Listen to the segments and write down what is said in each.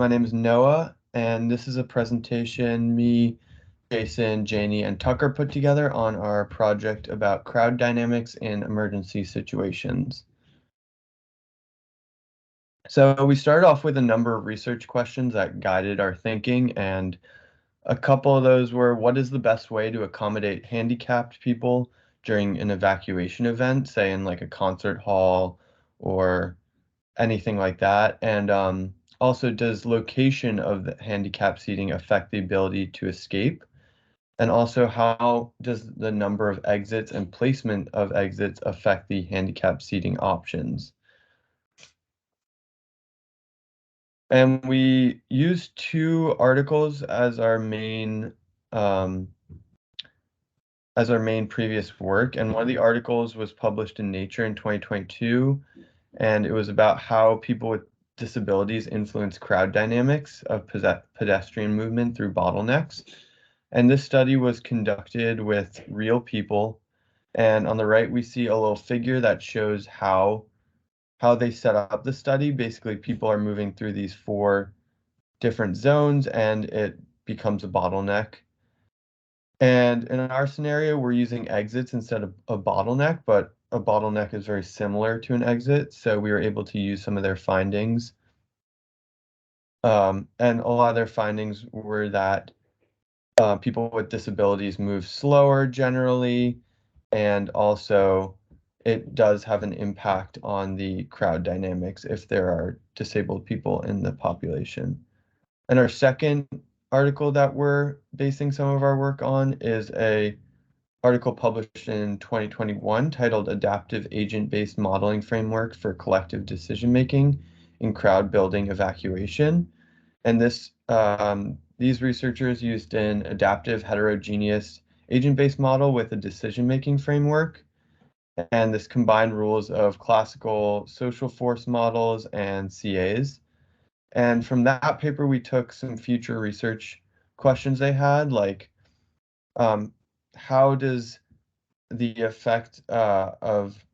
My name is Noah, and this is a presentation me, Jason, Janie, and Tucker put together on our project about crowd dynamics in emergency situations. So we started off with a number of research questions that guided our thinking, and a couple of those were, what is the best way to accommodate handicapped people during an evacuation event, say in like a concert hall or anything like that? And also, does location of the handicap seating affect the ability to escape? And also, how does the number of exits and placement of exits affect the handicap seating options? And we used two articles um, as our main previous work. And one of the articles was published in Nature in 2022, and it was about how people with disabilities influence crowd dynamics of pedestrian movement through bottlenecks. And this study was conducted with real people. And on the right, we see a little figure that shows how they set up the study. Basically, people are moving through these four different zones, and it becomes a bottleneck. And in our scenario, we're using exits instead of a bottleneck, but a bottleneck is very similar to an exit. So we were able to use some of their findings. And a lot of their findings were that people with disabilities move slower generally, and also it does have an impact on the crowd dynamics if there are disabled people in the population. And our second article that we're basing some of our work on is a article published in 2021 titled Adaptive Agent-Based Modeling Framework for Collective Decision-Making in Crowd Building Evacuation. And these researchers used an adaptive heterogeneous agent-based model with a decision-making framework. And this combined rules of classical social force models and CAs. And from that paper, we took some future research questions they had, like um, how does the effect of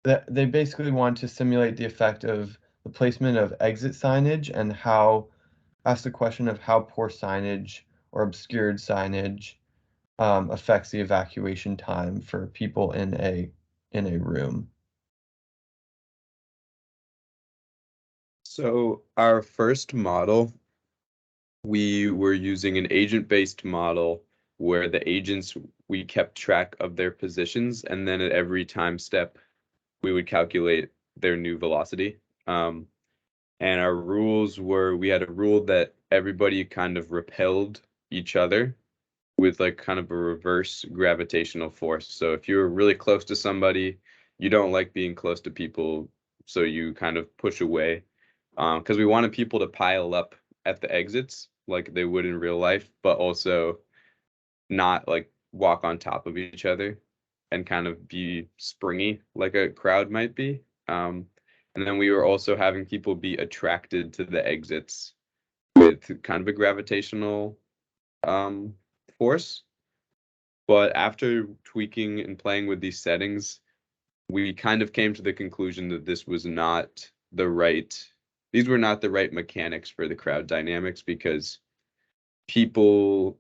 that they basically want to simulate the effect of the placement of exit signage and how ask the question of how poor signage or obscured signage affects the evacuation time for people in a room. So our first model, we were using an agent-based model where the agents, we kept track of their positions, and then at every time step, we would calculate their new velocity. And our rules were, we had a rule that everybody kind of repelled each other with like kind of a reverse gravitational force. So if you're really close to somebody, you don't like being close to people, so you kind of push away. Because we wanted people to pile up at the exits like they would in real life, but also not like walk on top of each other and kind of be springy like a crowd might be. And then we were also having people be attracted to the exits with kind of a gravitational um, force. But after tweaking and playing with these settings, we kind of came to the conclusion that these were not the right mechanics for the crowd dynamics, because people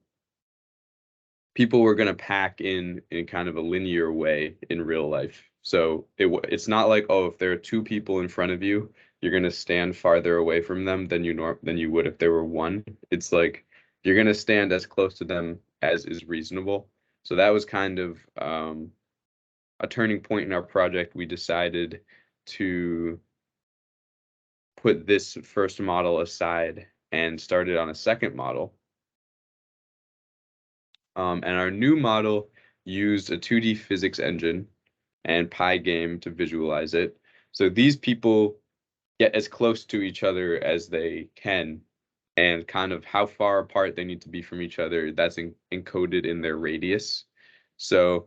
were going to pack in kind of a linear way in real life. So it's not like, oh, if there are two people in front of you, you're going to stand farther away from them than you would if there were one. It's like you're going to stand as close to them as is reasonable. So that was kind of a turning point in our project. We decided to put this first model aside and started on a second model. And our new model used a 2D physics engine and Pygame to visualize it. So these people get as close to each other as they can, and kind of how far apart they need to be from each other, that's encoded in their radius. So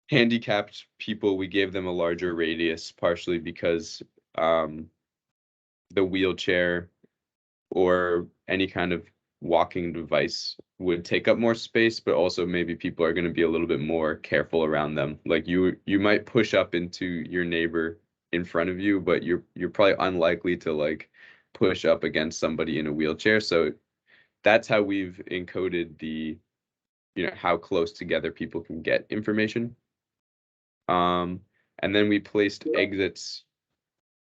handicapped people, we gave them a larger radius, partially because the wheelchair or any kind of walking device would take up more space, but also maybe people are going to be a little bit more careful around them. Like you might push up into your neighbor in front of you, but you're probably unlikely to like push up against somebody in a wheelchair. So that's how we've encoded the, how close together people can get information. And then we placed exits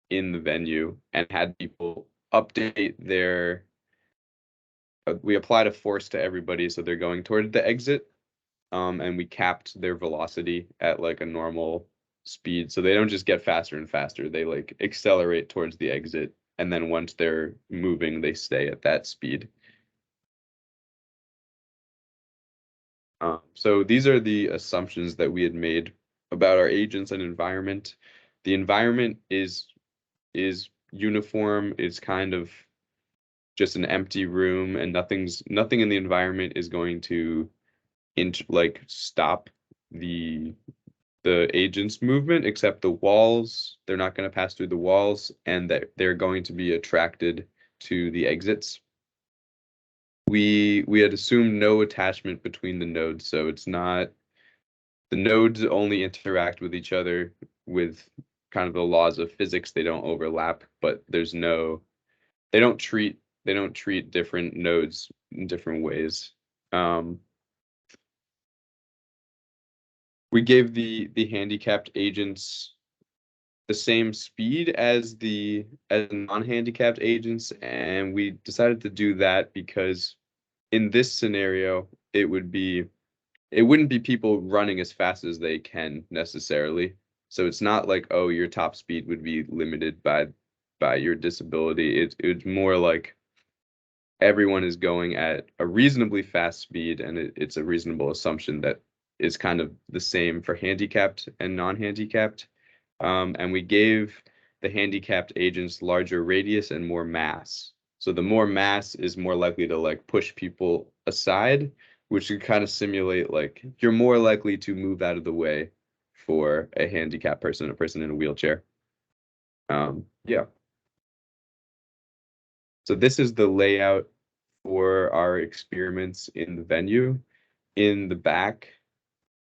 in the venue and had people update their, we applied a force to everybody, so they're going toward the exit. And we capped their velocity at like a normal speed, so they don't just get faster and faster. They like accelerate towards the exit, and then once they're moving, they stay at that speed. So these are the assumptions that we had made about our agents and environment. The environment is uniform. It's kind of just an empty room, and nothing in the environment is going to like stop the agent's movement, except the walls. They're not going to pass through the walls, and that they're going to be attracted to the exits. We had assumed no attachment between the nodes, so it's not, the nodes only interact with each other with kind of the laws of physics. They don't overlap, but there's no, they don't treat different nodes in different ways. We gave the handicapped agents the same speed as non-handicapped agents, and we decided to do that because in this scenario it wouldn't be people running as fast as they can necessarily. So it's not like, oh, your top speed would be limited by your disability. It's more like everyone is going at a reasonably fast speed, and it's a reasonable assumption that is kind of the same for handicapped and non-handicapped. And we gave the handicapped agents larger radius and more mass. So the more mass is more likely to like push people aside, which could kind of simulate like you're more likely to move out of the way for a handicapped person, a person in a wheelchair. Yeah. So this is the layout for our experiments in the venue. In the back,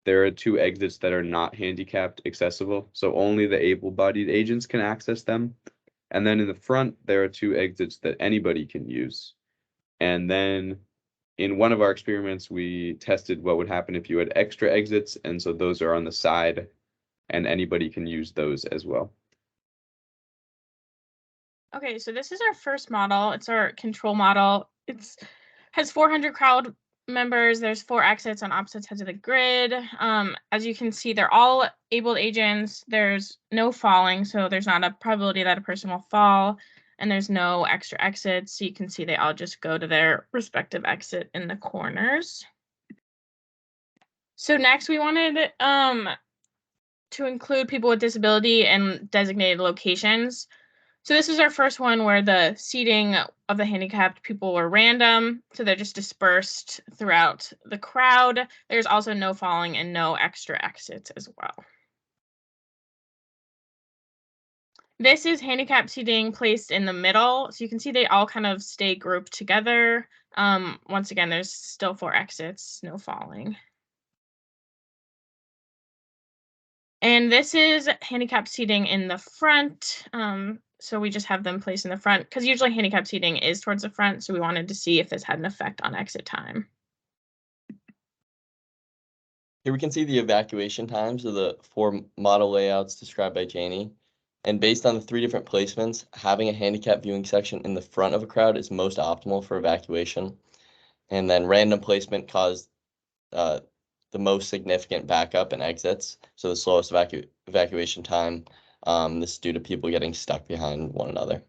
there are 2 exits that are not handicapped accessible, so only the able-bodied agents can access them. And then in the front, there are 2 exits that anybody can use. And then in one of our experiments, we tested what would happen if you had extra exits, and so those are on the side, and anybody can use those as well. Okay, so this is our first model. It's our control model. It's has 400 crowd members. There's 4 exits on opposite sides of the grid. As you can see, they're all abled agents. There's no falling, so there's not a probability that a person will fall, and there's no extra exits. So you can see they all just go to their respective exit in the corners. So next we wanted to include people with disability in designated locations. So this is our first one where the seating of the handicapped people were random. So they're just dispersed throughout the crowd. There's also no falling and no extra exits as well. This is handicapped seating placed in the middle. So you can see they all kind of stay grouped together. Once again, there's still 4 exits, no falling. And this is handicapped seating in the front. So we just have them placed in the front because usually handicapped seating is towards the front. So we wanted to see if this had an effect on exit time. Here we can see the evacuation times of the 4 model layouts described by Janie. And based on the 3 different placements, having a handicap viewing section in the front of a crowd is most optimal for evacuation. And then random placement caused the most significant backup and exits. So the slowest evacuation time. This is due to people getting stuck behind one another.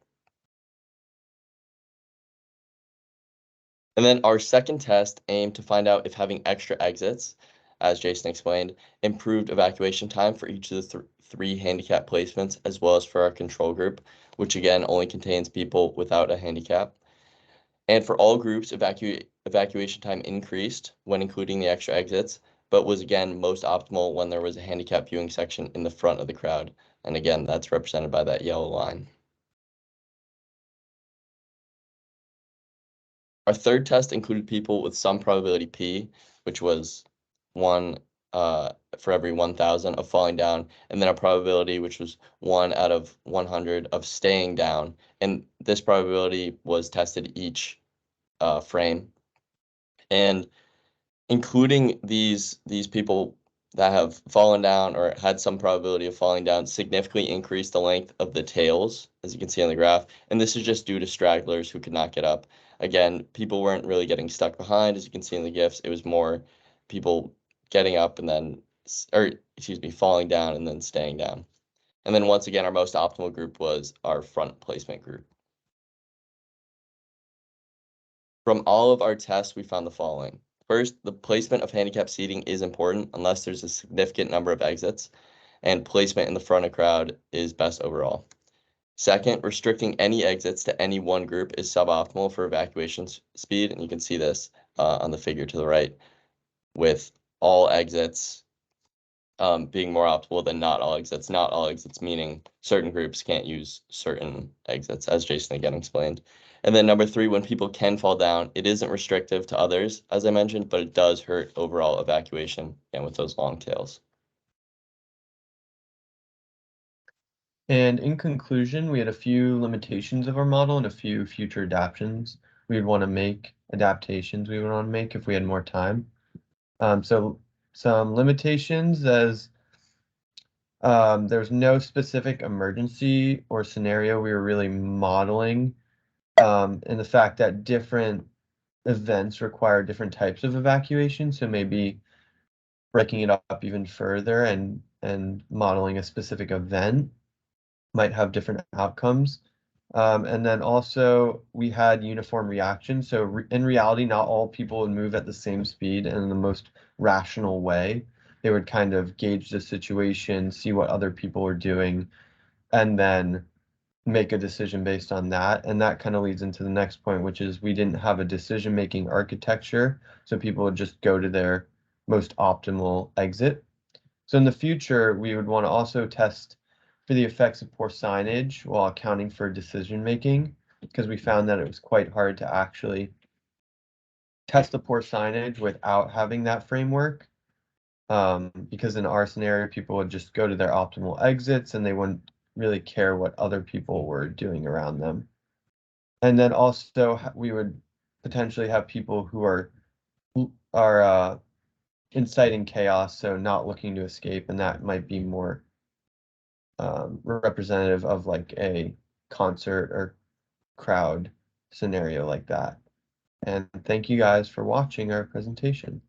And then our second test aimed to find out if having extra exits, as Jason explained, improved evacuation time for each of the 3 handicap placements, as well as for our control group, which again only contains people without a handicap. And for all groups, evacuation time increased when including the extra exits, but was again most optimal when there was a handicap viewing section in the front of the crowd. And again, that's represented by that yellow line. Our third test included people with some probability P, which was 1 for every 1,000 of falling down, and then a probability which was 1 out of 100 of staying down. And this probability was tested each frame. And including these people that have fallen down or had some probability of falling down significantly increased the length of the tails, as you can see on the graph. And this is just due to stragglers who could not get up. Again, people weren't really getting stuck behind, as you can see in the GIFs. It was more people getting up and then, or excuse me, falling down and then staying down. And then once again, our most optimal group was our front placement group. From all of our tests, we found the following. First, the placement of handicap seating is important unless there's a significant number of exits, and placement in the front of crowd is best overall. Second, restricting any exits to any one group is suboptimal for evacuation speed, and you can see this on the figure to the right, with all exits being more optimal than not all exits. Not all exits meaning certain groups can't use certain exits, as Jason again explained. And then number 3, when people can fall down, it isn't restrictive to others, as I mentioned, but it does hurt overall evacuation, and with those long tails. And in conclusion, we had a few limitations of our model and a few future adaptations we would want to make if we had more time. So some limitations as there's no specific emergency or scenario we were really modeling, and the fact that different events require different types of evacuation. So maybe breaking it up even further and modeling a specific event might have different outcomes. And then also we had uniform reaction. So in reality, not all people would move at the same speed and in the most rational way. They would kind of gauge the situation, see what other people were doing, and then make a decision based on that. And that kind of leads into the next point, which is we didn't have a decision-making architecture. So people would just go to their most optimal exit. So in the future, we would want to also test for the effects of poor signage while accounting for decision making, because we found that it was quite hard to actually test the poor signage without having that framework. Because in our scenario, people would just go to their optimal exits and they wouldn't really care what other people were doing around them. And then also we would potentially have people who are inciting chaos, so not looking to escape, and that might be more representative of like a concert or crowd scenario like that. And thank you guys for watching our presentation.